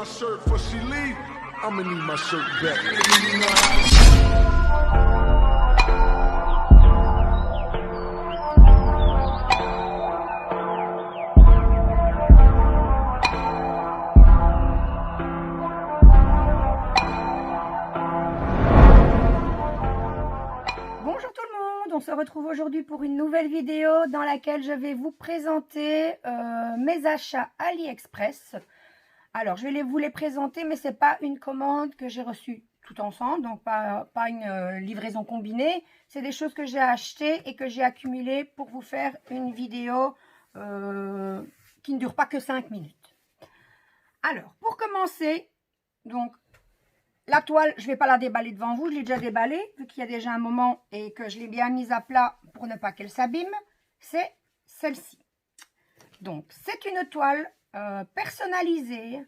my shirt before she leave, I'ma need my shirt back. Bonjour tout le monde, on se retrouve aujourd'hui pour une nouvelle vidéo dans laquelle je vais vous présenter mes achats AliExpress. Alors je vais vous les présenter, mais c'est pas une commande que j'ai reçue tout ensemble, donc pas une livraison combinée. C'est des choses que j'ai achetées et que j'ai accumulées pour vous faire une vidéo qui ne dure pas que 5 minutes. Alors pour commencer, donc la toile, je ne vais pas la déballer devant vous, je l'ai déjà déballée, vu qu'il y a déjà un moment et que je l'ai bien mise à plat pour ne pas qu'elle s'abîme. C'est celle-ci. Donc, c'est une toile personnalisée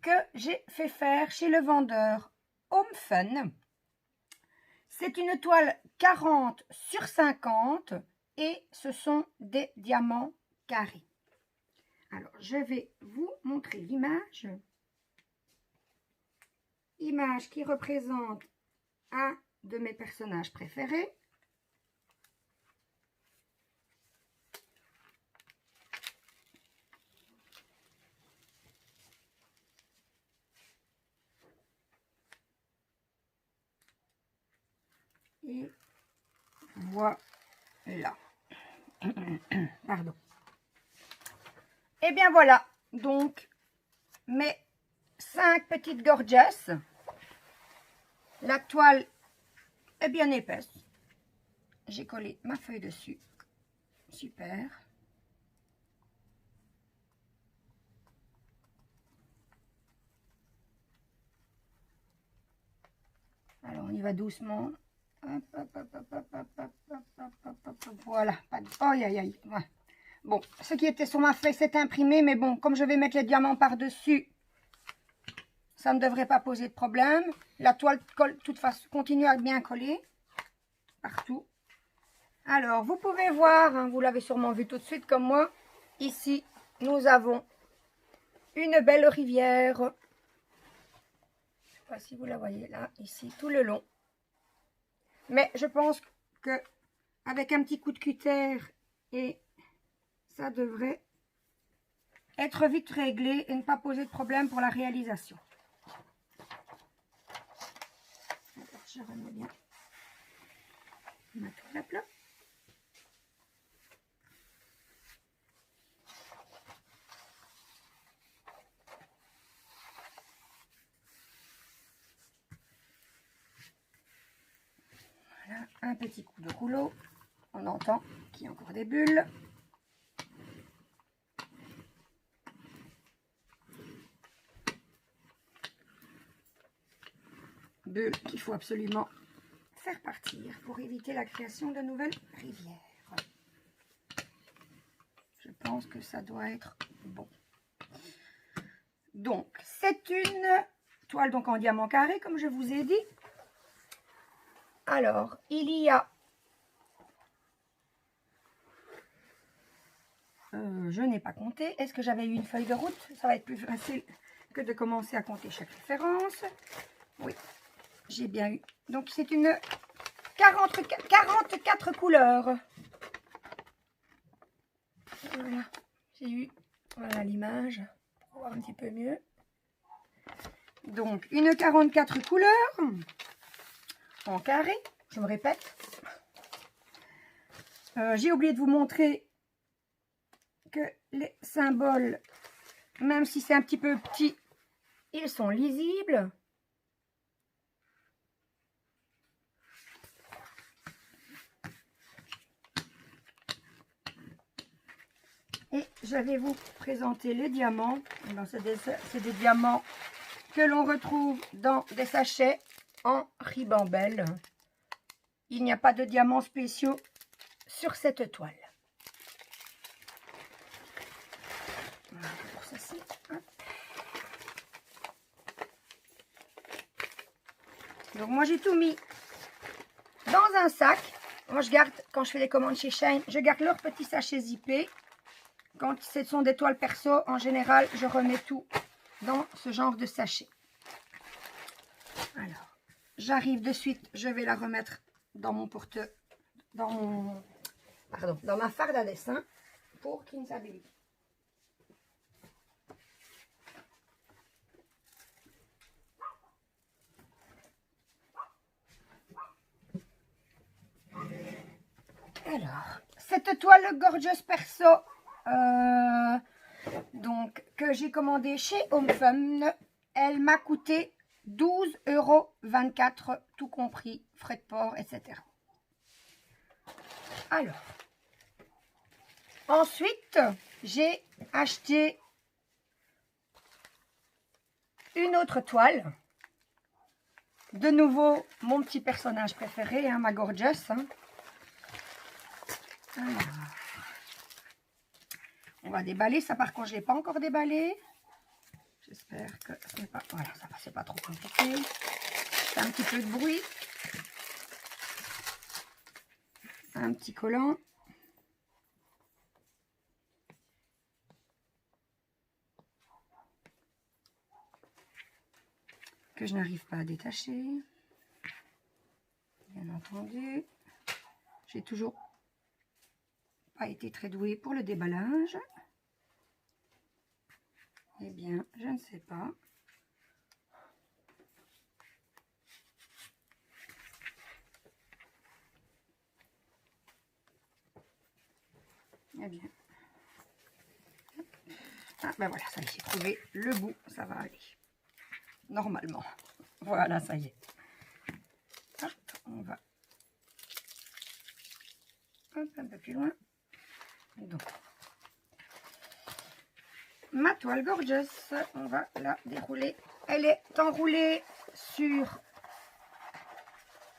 que j'ai fait faire chez le vendeur Home Fun. C'est une toile 40 sur 50 et ce sont des diamants carrés. Alors, je vais vous montrer l'image. Image qui représente un de mes personnages préférés. Et voilà. Pardon. Et bien voilà, donc mes 5 petites gorgeous. La toile est bien épaisse. J'ai collé ma feuille dessus. Super. Alors on y va doucement. Hop, hop, hop, hop, hop, hop, hop, hop, hop, hop, hop. Voilà. Aïe, aïe, aïe. Ouais. Bon, ce qui était sur ma feuille, c'est imprimé, mais bon, comme je vais mettre les diamants par-dessus, ça ne devrait pas poser de problème. La toile colle, de toute façon, continue à bien coller partout. Alors, vous pouvez voir, hein, vous l'avez sûrement vu tout de suite comme moi. Ici, nous avons une belle rivière. Je ne sais pas si vous la voyez là, ici, tout le long. Mais je pense que avec un petit coup de cutter, et ça devrait être vite réglé et ne pas poser de problème pour la réalisation. Je remets bien ma toile à plat. Voilà, un petit coup de rouleau. On entend qu'il y a encore des bulles. Bulles qu'il faut absolument faire partir pour éviter la création de nouvelles rivières. Je pense que ça doit être bon. Donc, c'est une toile donc en diamant carré, comme je vous ai dit. Alors, il y a... je n'ai pas compté. Est-ce que j'avais eu une feuille de route? Ça va être plus facile que de commencer à compter chaque référence. Oui, j'ai bien eu. Donc, c'est une 44 couleurs. Voilà, j'ai eu voilà l'image pour voir un petit peu mieux. Donc, une 44 couleurs en carré, je me répète. J'ai oublié de vous montrer que les symboles, même si c'est un petit peu petit, ils sont lisibles. Et je vais vous présenter les diamants. C'est des diamants que l'on retrouve dans des sachets en ribambelle. Il n'y a pas de diamants spéciaux sur cette toile. Voilà pour ceci. Donc moi j'ai tout mis dans un sac. Moi je garde, quand je fais des commandes chez Shein, je garde leur petit sachet zippé. Quand ce sont des toiles perso, en général, je remets tout dans ce genre de sachet. Alors, j'arrive de suite, je vais la remettre dans mon dans ma farde à dessin pour qu'il ne s'habille. Alors, cette toile Gorgeous Perso, donc, que j'ai commandée chez Home Fun, elle m'a coûté 12,24 €, tout compris, frais de port, etc. Alors, ensuite, j'ai acheté une autre toile. De nouveau, mon petit personnage préféré, hein, ma Gorgeous. Hein. Alors, on va déballer. Ça, par contre, je ne l'ai pas encore déballé. J'espère que ce n'est pas... Voilà, ça va, c'est pas trop compliqué. C'est un petit peu de bruit. Un petit collant. Que je n'arrive pas à détacher. Bien entendu. J'ai toujours pas été très douée pour le déballage. Eh bien, je ne sais pas. Eh bien. Ah, ben voilà, ça y est, j'ai trouvé le bout. Ça va aller. Normalement. Voilà, ça y est. Hop, on va un peu plus loin. Donc, ma toile Gorgeous, on va la dérouler. Elle est enroulée sur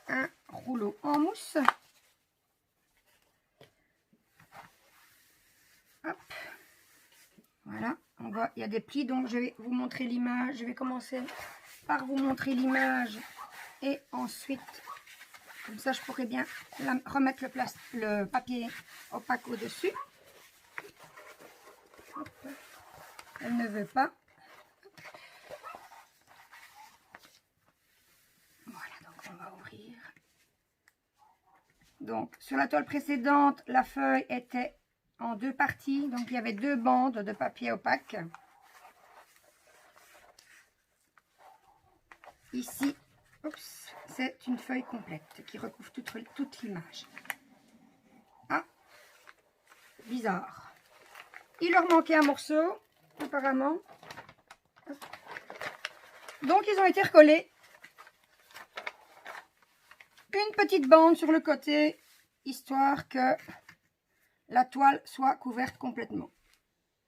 un rouleau en mousse. Hop. Voilà, on voit, il y a des plis, donc je vais vous montrer l'image. Je vais commencer par vous montrer l'image et ensuite, comme ça, je pourrais bien remettre le papier opaque au-dessus. Elle ne veut pas. Voilà, donc on va ouvrir. Donc, sur la toile précédente, la feuille était en deux parties. Donc, il y avait deux bandes de papier opaque. Ici, c'est une feuille complète qui recouvre toute l'image. Ah, bizarre. Il leur manquait un morceau, apparemment. Donc, ils ont été recollés. Une petite bande sur le côté, histoire que la toile soit couverte complètement.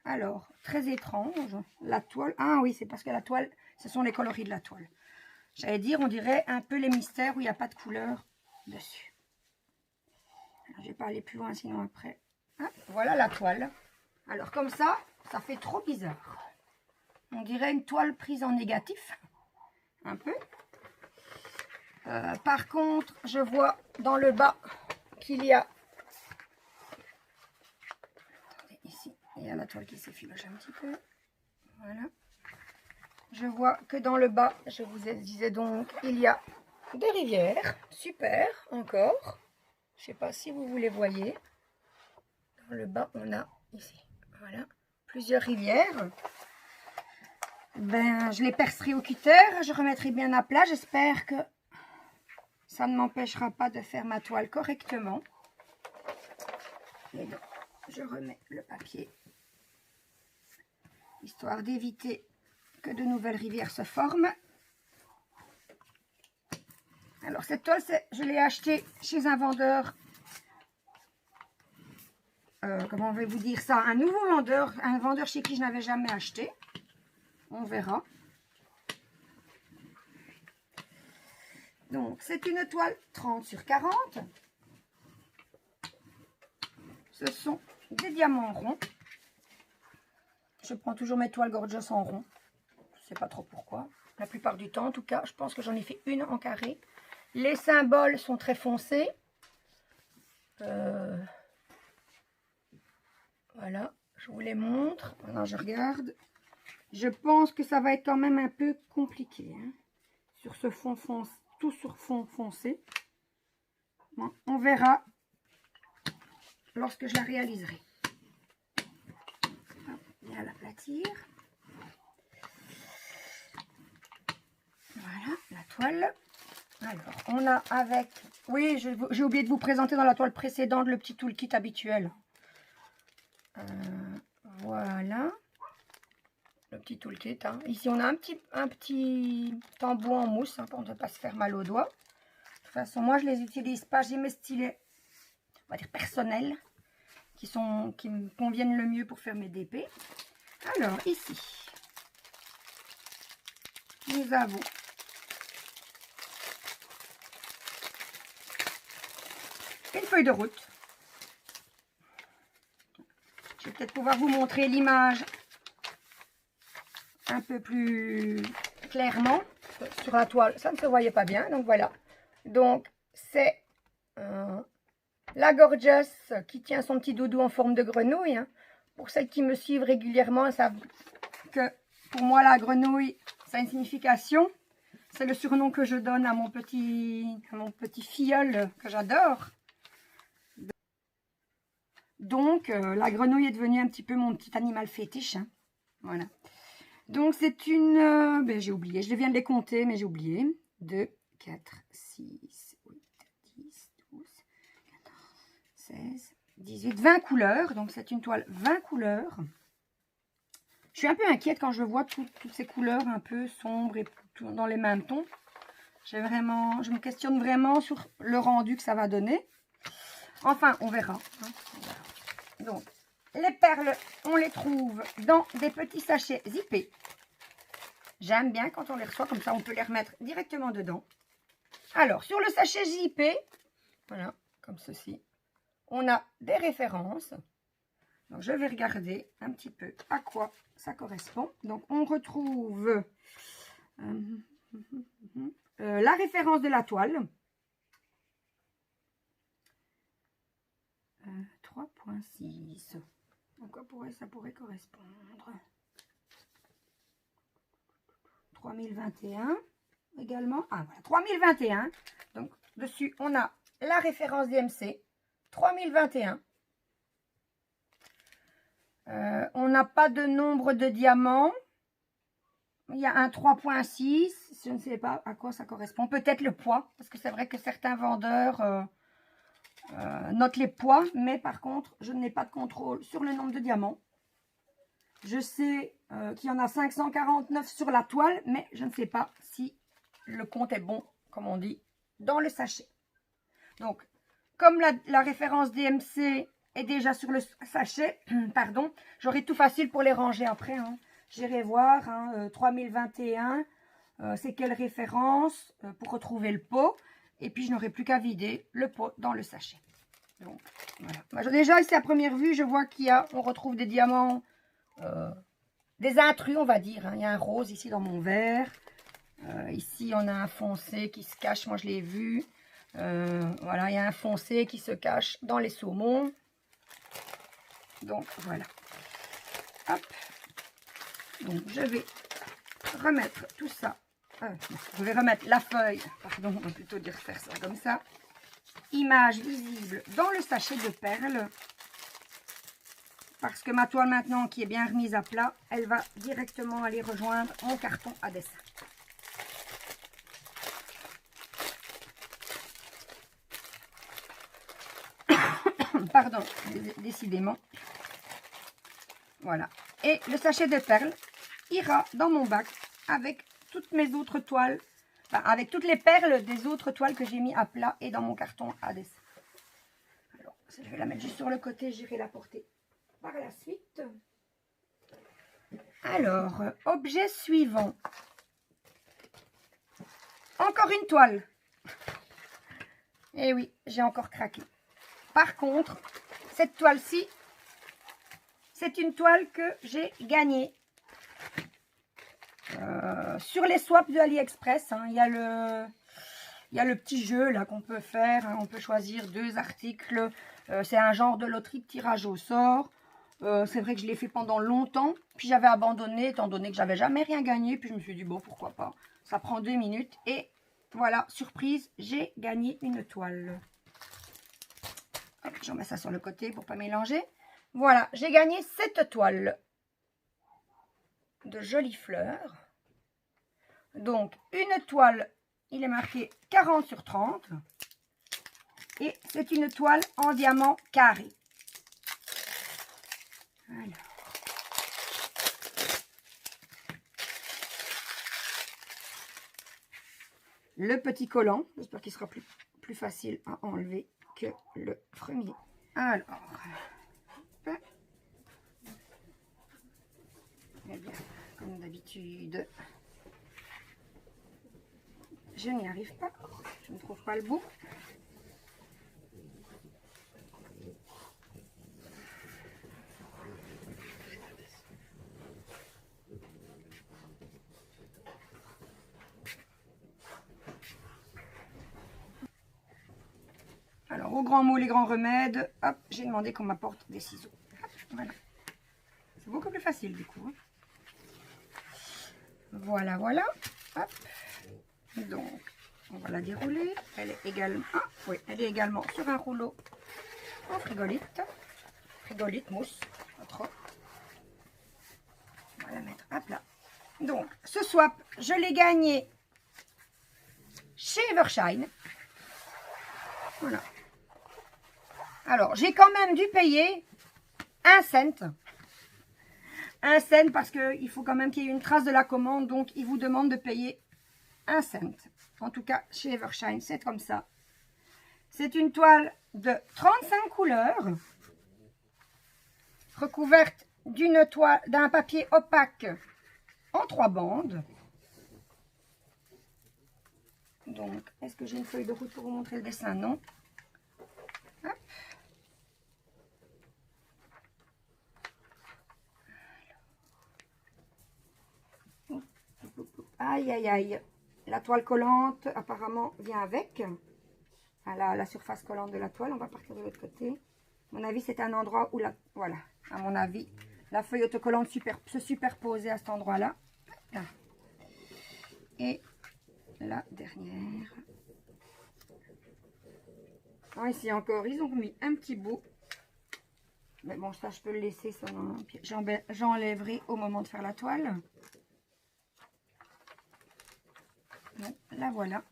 Alors, très étrange, la toile... Ah oui, c'est parce que la toile, ce sont les coloris de la toile. J'allais dire, on dirait un peu les mystères où il n'y a pas de couleur dessus. Alors, je ne vais pas aller plus loin, sinon après... Ah, voilà la toile. Alors, comme ça fait trop bizarre. On dirait une toile prise en négatif. Un peu. Par contre, je vois dans le bas qu'il y a... Attendez, ici, il y a la toile qui s'effiloche un petit peu. Voilà. Je vois que dans le bas, je vous disais donc, il y a des rivières. Super, encore. Je ne sais pas si vous les voyez. Dans le bas, on a ici, voilà, plusieurs rivières. Ben, je les percerai au cutter. Je remettrai bien à plat. J'espère que ça ne m'empêchera pas de faire ma toile correctement. Et donc, je remets le papier, histoire d'éviter que de nouvelles rivières se forment. Alors, cette toile, je l'ai achetée chez un vendeur. Comment on va vous dire ça? Un nouveau vendeur, un vendeur chez qui je n'avais jamais acheté. On verra. Donc, c'est une toile 30 sur 40. Ce sont des diamants ronds. Je prends toujours mes toiles Gorgeous en rond. Je ne sais pas trop pourquoi. La plupart du temps, en tout cas, je pense que j'en ai fait une en carré. Les symboles sont très foncés. Voilà, je vous les montre. Maintenant, je regarde. Je pense que ça va être quand même un peu compliqué. Hein, sur ce fond foncé, tout sur fond foncé. Bon, on verra lorsque je la réaliserai. Bien l'aplatir. Voilà, la toile. Alors, on a avec... Oui, j'ai oublié de vous présenter dans la toile précédente le petit toolkit habituel. Voilà. Le petit toolkit. Hein. Ici, on a un petit embout en mousse hein, pour ne pas se faire mal aux doigts. De toute façon, moi, je les utilise pas. J'ai mes stylets, on va dire personnels, qui me conviennent le mieux pour faire mes DP. Alors, ici, nous avons une feuille de route. Je vais peut-être pouvoir vous montrer l'image un peu plus clairement. Sur la toile, ça ne se voyait pas bien. Donc voilà. Donc c'est la Gorgeous qui tient son petit doudou en forme de grenouille. Hein. Pour celles qui me suivent régulièrement, elles savent que pour moi la grenouille, ça a une signification. C'est le surnom que je donne à mon petit filleul que j'adore. Donc, la grenouille est devenue un petit peu mon petit animal fétiche. Hein. Voilà. Donc, c'est une... j'ai oublié. Je viens de les compter, mais j'ai oublié. 2, 4, 6, 8, 10, 12, 14, 16, 18, 20 couleurs. Donc, c'est une toile 20 couleurs. Je suis un peu inquiète quand je vois toutes ces couleurs un peu sombres et tout dans les mêmes tons. Je me questionne vraiment sur le rendu que ça va donner. Enfin, on verra. Hein. Donc, les perles, on les trouve dans des petits sachets zippés. J'aime bien quand on les reçoit, comme ça on peut les remettre directement dedans. Alors, sur le sachet zippé, voilà, comme ceci, on a des références. Donc, je vais regarder un petit peu à quoi ça correspond. Donc, on retrouve la référence de la toile. 3.6. À quoi ça pourrait correspondre? 3021 également. Ah voilà, 3021. Donc dessus, on a la référence DMC 3021. On n'a pas de nombre de diamants. Il y a un 3.6. Je ne sais pas à quoi ça correspond. Peut-être le poids, parce que c'est vrai que certains vendeurs notent les poids, mais par contre, je n'ai pas de contrôle sur le nombre de diamants. Je sais qu'il y en a 549 sur la toile, mais je ne sais pas si le compte est bon, comme on dit, dans le sachet. Donc, comme la référence DMC est déjà sur le sachet, pardon, j'aurai tout facile pour les ranger après. Hein. J'irai voir, hein, 3021, c'est quelle référence pour retrouver le pot. Et puis, je n'aurai plus qu'à vider le pot dans le sachet. Donc, voilà. Bah, déjà, ici, à première vue, je vois on retrouve des diamants, des intrus, on va dire. Hein. Il y a un rose ici dans mon verre. Ici, on a un foncé qui se cache. Moi, je l'ai vu. Voilà, il y a un foncé qui se cache dans les saumons. Donc, voilà. Hop. Donc, je vais remettre tout ça. Je vais remettre la feuille. Pardon, on va plutôt dire faire ça comme ça. Image visible dans le sachet de perles. Parce que ma toile maintenant qui est bien remise à plat, elle va directement aller rejoindre mon carton à dessin. Pardon, décidément. Voilà. Et le sachet de perles ira dans mon bac avec toutes mes autres toiles, enfin, avec toutes les perles des autres toiles que j'ai mis à plat et dans mon carton à dessin. Alors, je vais la mettre juste sur le côté, j'irai la porter par la suite. Alors, objet suivant. Encore une toile. Eh oui, j'ai encore craqué. Par contre, cette toile-ci, c'est une toile que j'ai gagnée. Sur les swaps de AliExpress, hein, il y a le petit jeu là qu'on peut faire. Hein, on peut choisir 2 articles. C'est un genre de loterie de tirage au sort. C'est vrai que je l'ai fait pendant longtemps, puis j'avais abandonné étant donné que j'avais jamais rien gagné. Puis je me suis dit, bon, pourquoi pas. Ça prend 2 minutes et voilà, surprise, j'ai gagné une toile. Hop, je remets ça sur le côté pour pas mélanger. Voilà, j'ai gagné cette toile de jolies fleurs. Donc, une toile, il est marqué 40 sur 30. Et c'est une toile en diamant carré. Alors. Le petit collant, j'espère qu'il sera plus facile à enlever que le premier. Alors, eh bien, comme d'habitude, je n'y arrive pas, je ne trouve pas le bout. Alors, au grand mot, les grands remèdes, hop, j'ai demandé qu'on m'apporte des ciseaux. Hop, voilà. C'est beaucoup plus facile du coup. Hein. Voilà, voilà. Hop. Donc, on va la dérouler. Elle est également, oui, elle est également sur un rouleau en frigolite. Frigolite mousse, pas trop. On va la mettre à plat. Donc, ce swap, je l'ai gagné chez Evershine. Voilà. Alors, j'ai quand même dû payer 1 cent. 1 cent parce qu'il faut quand même qu'il y ait une trace de la commande. Donc, il vous demande de payer 1 cent. En tout cas, chez Evershine, c'est comme ça. C'est une toile de 35 couleurs. Recouverte d'une toile, d'un papier opaque en 3 bandes. Donc, est-ce que j'ai une feuille de route pour vous montrer le dessin? Non. Hop. Aïe, aïe, aïe. La toile collante, apparemment, vient avec. La surface collante de la toile. On va partir de l'autre côté. À mon avis, c'est un endroit où la... Voilà. À mon avis, la feuille autocollante se superposait à cet endroit-là. Et la dernière. Ah, ici encore, ils ont mis un petit bout. Mais bon, ça, je peux le laisser. J'enlèverai au moment de faire la toile. Donc, la voilà.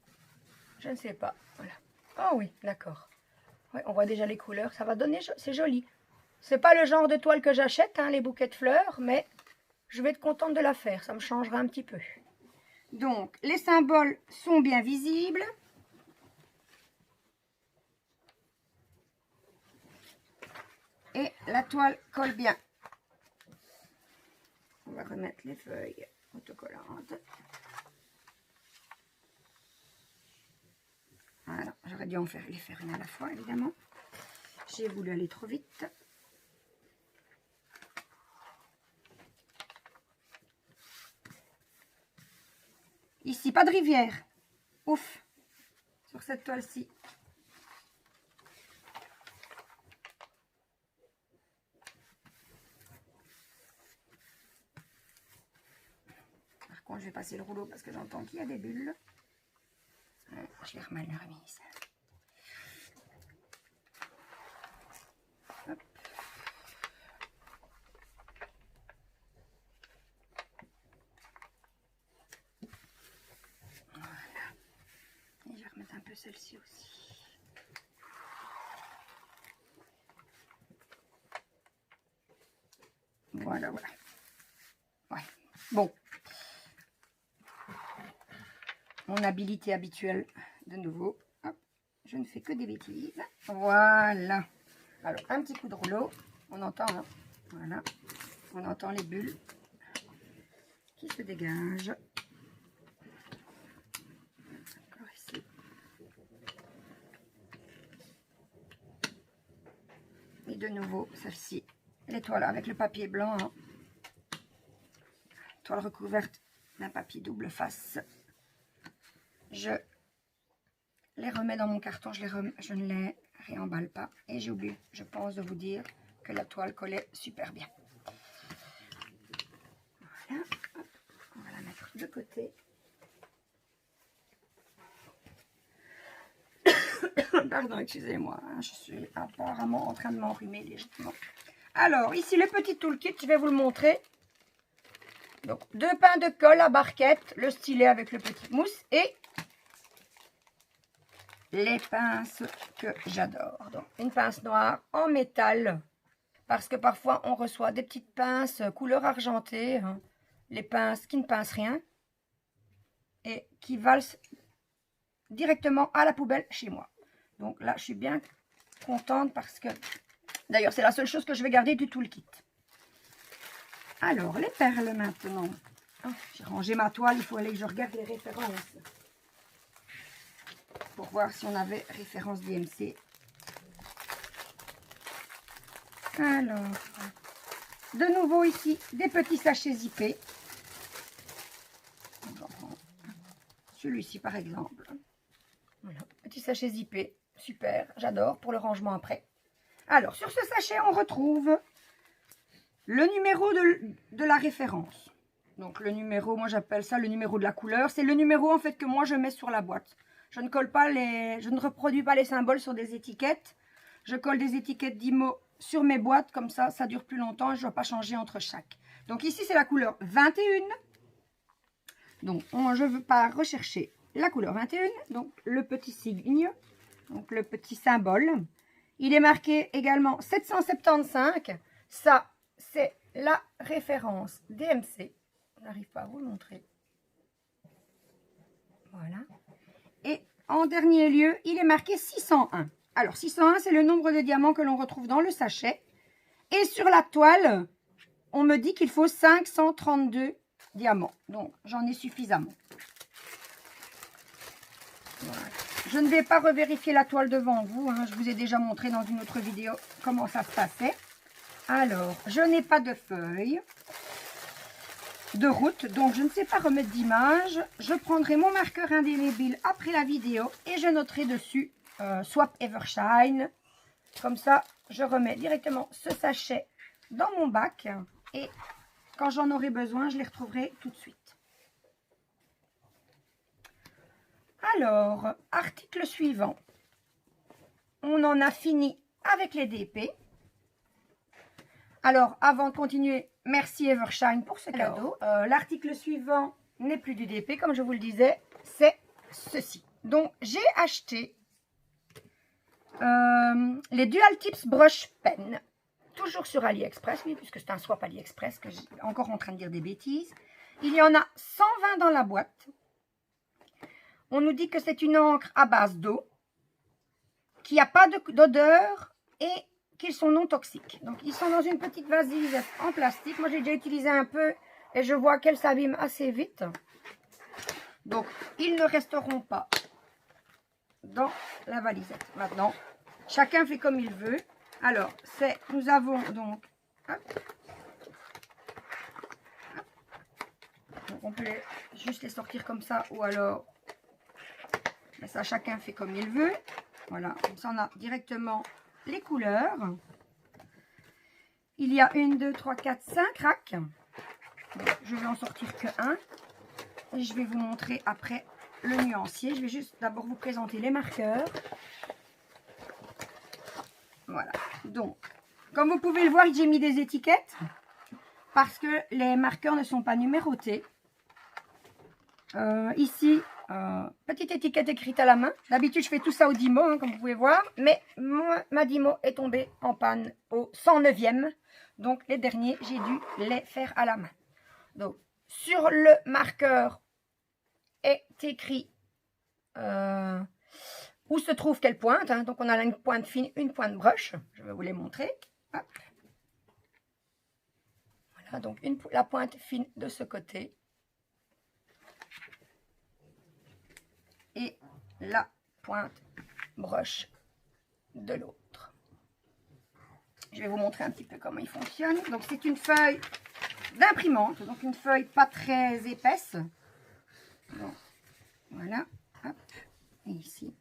Je ne sais pas. Voilà. Oh oui, d'accord. Ouais, on voit déjà les couleurs. Ça va donner... C'est joli. C'est pas le genre de toile que j'achète, hein, les bouquets de fleurs. Mais je vais être contente de la faire. Ça me changera un petit peu. Donc, les symboles sont bien visibles. Et la toile colle bien. On va remettre les feuilles autocollantes. Voilà, j'aurais dû les faire une à la fois, évidemment. J'ai voulu aller trop vite. Ici, pas de rivière. Ouf. Sur cette toile-ci. Par contre, je vais passer le rouleau parce que j'entends qu'il y a des bulles. Je l'ai mal remise. Hop. Voilà. Et je vais remettre un peu celle-ci aussi. Voilà, voilà. Ouais. Bon. Mon habilité habituelle de nouveau. Hop. Je ne fais que des bêtises. Voilà. Alors, un petit coup de rouleau. On entend, hein. Voilà. On entend les bulles qui se dégagent. Encore ici. Et de nouveau, celle-ci. L'étoile avec le papier blanc. Hein. Toile recouverte d'un papier double face. Je les remets dans mon carton. Je ne les réemballe pas. Et j'ai oublié, je pense, de vous dire que la toile collait super bien. Voilà, hop, on va la mettre de côté. Pardon, excusez-moi, hein, je suis apparemment en train de m'enrhumer légèrement. Alors, ici le petit toolkit, je vais vous le montrer. Donc, 2 pains de colle à barquette, le stylet avec le petit mousse et les pinces que j'adore. Donc, une pince noire en métal, parce que parfois on reçoit des petites pinces couleur argentée, hein, les pinces qui ne pincent rien et qui valsent directement à la poubelle chez moi. Donc là, je suis bien contente parce que, d'ailleurs, c'est la seule chose que je vais garder du toolkit. Alors, les perles maintenant. Oh, j'ai rangé ma toile, il faut aller que je regarde les références. Pour voir si on avait référence DMC. Alors, de nouveau ici, des petits sachets zippés. Celui-ci par exemple. Voilà, petit sachet zippé, super, j'adore pour le rangement après. Alors, sur ce sachet, on retrouve le numéro de la référence. Donc, le numéro, moi j'appelle ça le numéro de la couleur. C'est le numéro en fait que moi je mets sur la boîte. Je ne colle pas je ne reproduis pas les symboles sur des étiquettes. Je colle des étiquettes d'IMO sur mes boîtes, comme ça, ça dure plus longtemps et je ne dois pas changer entre chaque. Donc ici, c'est la couleur 21. Donc, je ne veux pas rechercher la couleur 21. Donc, le petit signe, donc le petit symbole. Il est marqué également 775. Ça, c'est la référence DMC. Je n'arrive pas à vous le montrer. Voilà. Et en dernier lieu, il est marqué 601. Alors, 601, c'est le nombre de diamants que l'on retrouve dans le sachet. Et sur la toile, on me dit qu'il faut 532 diamants. Donc, j'en ai suffisamment. Voilà. Je ne vais pas revérifier la toile devant vous. Hein. Je vous ai déjà montré dans une autre vidéo comment ça se passait. Alors, je n'ai pas de feuilles de route, donc je ne sais pas remettre d'image. Je prendrai mon marqueur indélébile après la vidéo et je noterai dessus Swap Evershine. Comme ça, je remets directement ce sachet dans mon bac et quand j'en aurai besoin, je les retrouverai tout de suite. Alors, article suivant. On en a fini avec les DP. Alors, avant de continuer, merci Evershine pour ce cadeau. L'article suivant n'est plus du DP, comme je vous le disais, c'est ceci. Donc, j'ai acheté les Dual Tips Brush Pen, toujours sur AliExpress, oui, puisque c'est un swap AliExpress, que j'ai encore en train de dire des bêtises. Il y en a 120 dans la boîte. On nous dit que c'est une encre à base d'eau, qu'il n'y a pas d'odeur et qu'ils sont non toxiques. Donc, ils sont dans une petite vasise en plastique. Moi, j'ai déjà utilisé un peu et je vois qu'elles s'abîment assez vite. Donc, ils ne resteront pas dans la valisette. Maintenant, chacun fait comme il veut. Alors, nous avons donc... Hop, donc on peut juste les sortir comme ça ou alors... Mais ça, chacun fait comme il veut. Voilà, donc ça, on a directement les couleurs. Il y a 1, 2, 3, 4, 5 racks. Je vais en sortir que un. Et je vais vous montrer après le nuancier. Je vais juste d'abord vous présenter les marqueurs. Voilà. Donc, comme vous pouvez le voir, j'ai mis des étiquettes. Parce que les marqueurs ne sont pas numérotés. Ici, petite étiquette écrite à la main. D'habitude, je fais tout ça au Dymo, hein, comme vous pouvez voir. Mais ma Dymo est tombée en panne au 109e. Donc, les derniers, j'ai dû les faire à la main. Donc, sur le marqueur est écrit où se trouve quelle pointe. Hein. Donc, on a une pointe fine, une pointe broche. Je vais vous les montrer. Hop. Voilà, donc la pointe fine de ce côté. Et la pointe broche de l'autre. Je vais vous montrer un petit peu comment il fonctionne. Donc, c'est une feuille d'imprimante. Donc, une feuille pas très épaisse. Donc, voilà. Hop. Et ici.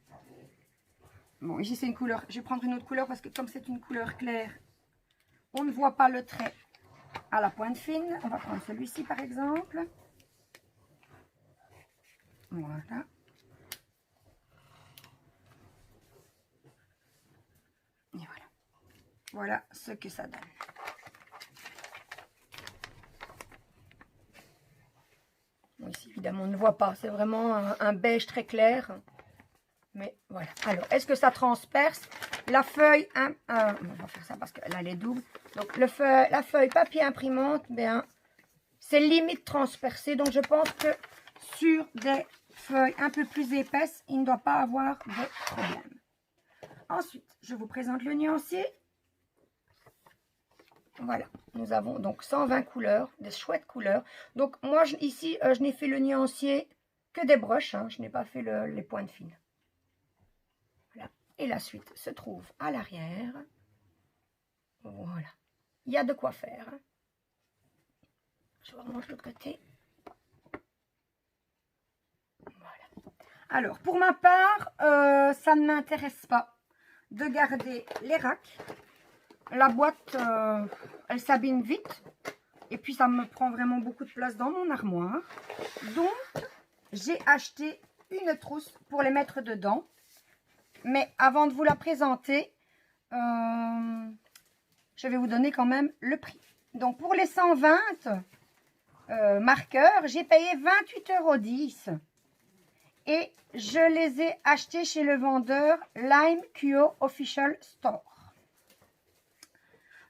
Bon, ici, c'est une couleur. Je vais prendre une autre couleur parce que comme c'est une couleur claire, on ne voit pas le trait à la pointe fine. On va prendre celui-ci par exemple. Voilà. Et voilà. Voilà ce que ça donne. Bon, ici, évidemment, on ne voit pas. C'est vraiment un beige très clair. Mais voilà. Alors, est-ce que ça transperce? La feuille, on va faire ça parce que là, elle est double. Donc, la feuille papier imprimante, bien, c'est limite transpercé. Donc, je pense que sur des feuilles un peu plus épaisses, il ne doit pas avoir de problème. Ensuite, je vous présente le nuancier. Voilà, nous avons donc 120 couleurs, des chouettes couleurs. Donc, moi, ici, je n'ai fait le nuancier que des brushes. Hein, je n'ai pas fait les pointes fines. Voilà. Et la suite se trouve à l'arrière. Voilà. Il y a de quoi faire. Je remonte de l'autre côté. Voilà. Alors, pour ma part, ça ne m'intéresse pas de garder les racks. La boîte, elle s'abîme vite. Et puis, ça me prend vraiment beaucoup de place dans mon armoire. Donc, j'ai acheté une trousse pour les mettre dedans. Mais avant de vous la présenter, je vais vous donner quand même le prix. Donc, pour les 120 marqueurs, j'ai payé 28,10 €. Et je les ai achetés chez le vendeur Lime QO Official Store.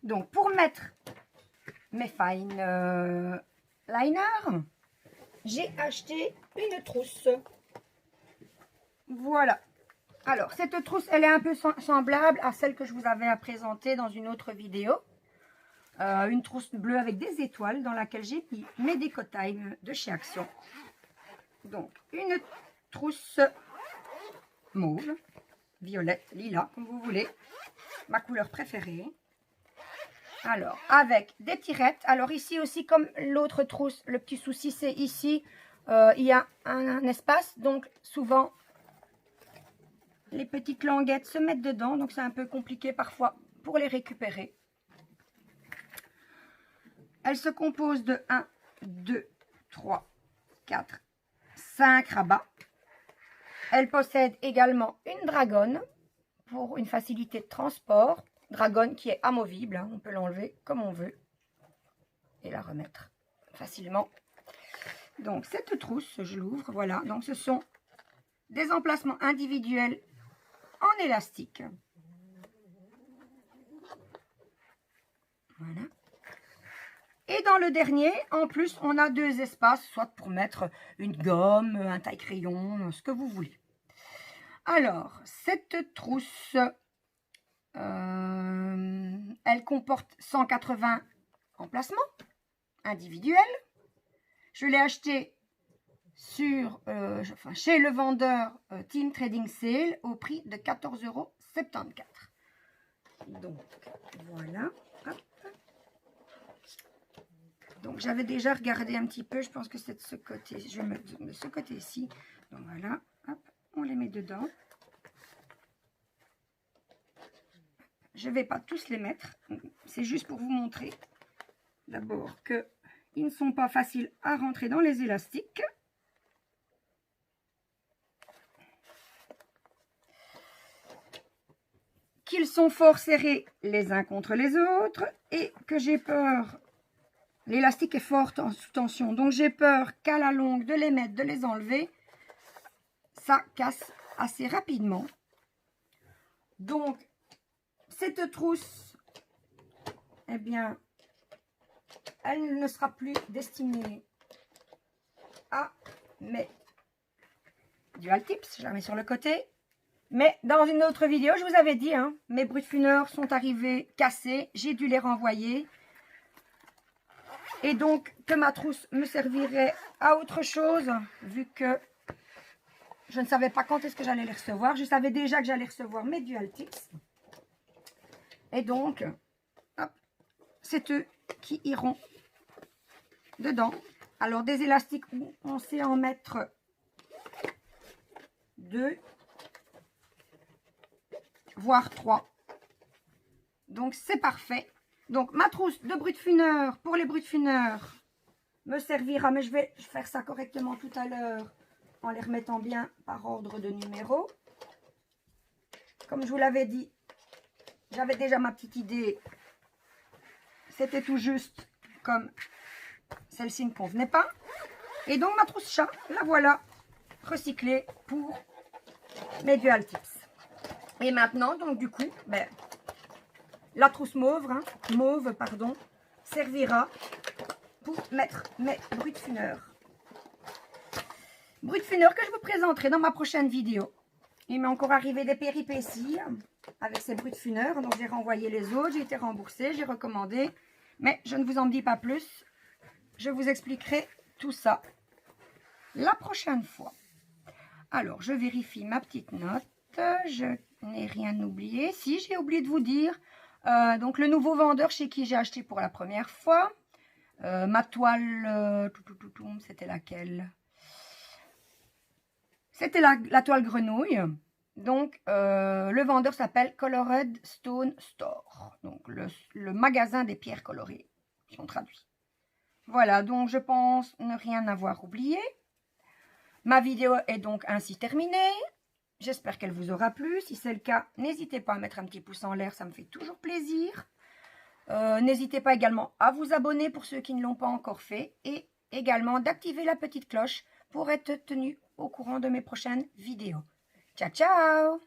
Donc, pour mettre mes fine liners, j'ai acheté une trousse. Voilà. Alors, cette trousse, elle est un peu semblable à celle que je vous avais présentée dans une autre vidéo. Une trousse bleue avec des étoiles dans laquelle j'ai mis mes déco-time de chez Action. Donc, une trousse mauve, violette, lilas, comme vous voulez. Ma couleur préférée. Alors, avec des tirettes. Alors, ici aussi, comme l'autre trousse, le petit souci, c'est ici, il y a un espace. Donc, souvent, les petites languettes se mettent dedans. Donc, c'est un peu compliqué parfois pour les récupérer. Elle se compose de 1, 2, 3, 4, 5 rabats. Elle possède également une dragonne pour une facilité de transport. Dragonne qui est amovible, hein, on peut l'enlever comme on veut et la remettre facilement. Donc cette trousse, je l'ouvre, voilà. Donc ce sont des emplacements individuels en élastique. Voilà. Et dans le dernier, en plus, on a 2 espaces, soit pour mettre une gomme, un taille-crayon, ce que vous voulez. Alors, cette trousse, elle comporte 180 emplacements individuels. Je l'ai acheté sur, chez le vendeur Team Trading Sale au prix de 14,74 €. Donc, voilà. Hop. Donc, j'avais déjà regardé un petit peu. Je pense que c'est de ce côté. Je vais mettre de ce côté-ci. Donc, voilà. Hop, on les met dedans. Je ne vais pas tous les mettre. C'est juste pour vous montrer d'abord qu'ils ne sont pas faciles à rentrer dans les élastiques. Qu'ils sont fort serrés les uns contre les autres. Et que j'ai peur... L'élastique est fort sous tension. Donc, j'ai peur qu'à la longue de les mettre, de les enlever, ça casse assez rapidement. Donc, cette trousse, eh bien, elle ne sera plus destinée à mes dual tips. Je la mets sur le côté. Mais dans une autre vidéo, je vous avais dit, hein, mes brutfuneurs sont arrivés cassés. J'ai dû les renvoyer. Et donc, que ma trousse me servirait à autre chose, vu que je ne savais pas quand est-ce que j'allais les recevoir. Je savais déjà que j'allais recevoir mes dual tips. Et donc, c'est eux qui iront dedans. Alors, des élastiques, on sait en mettre 2, voire 3. Donc, c'est parfait. Donc, ma trousse de brut funeur pour les bruts funeurs me servira, mais je vais faire ça correctement tout à l'heure en les remettant bien par ordre de numéro. Comme je vous l'avais dit, j'avais déjà ma petite idée. C'était tout juste comme celle-ci ne convenait pas. Et donc, ma trousse chat, la voilà, recyclée pour mes dual tips. Et maintenant, donc du coup, ben, la trousse mauve, servira pour mettre mes bruts funeurs. Bruts funeurs que je vous présenterai dans ma prochaine vidéo. Il m'est encore arrivé des péripéties avec ces bruts funeurs. Donc, j'ai renvoyé les autres, j'ai été remboursée, j'ai recommandé. Mais je ne vous en dis pas plus. Je vous expliquerai tout ça la prochaine fois. Alors, je vérifie ma petite note. Je n'ai rien oublié. Si, j'ai oublié de vous dire. Donc, le nouveau vendeur chez qui j'ai acheté pour la première fois. Ma toile, c'était laquelle? C'était la toile grenouille. Donc, le vendeur s'appelle Colored Stone Store. Donc, le magasin des pierres colorées, si on traduit. Voilà, donc je pense ne rien avoir oublié. Ma vidéo est donc ainsi terminée. J'espère qu'elle vous aura plu. Si c'est le cas, n'hésitez pas à mettre un petit pouce en l'air, ça me fait toujours plaisir. N'hésitez pas également à vous abonner pour ceux qui ne l'ont pas encore fait. Et également d'activer la petite cloche pour être tenu au courant de mes prochaines vidéos. Ciao, ciao!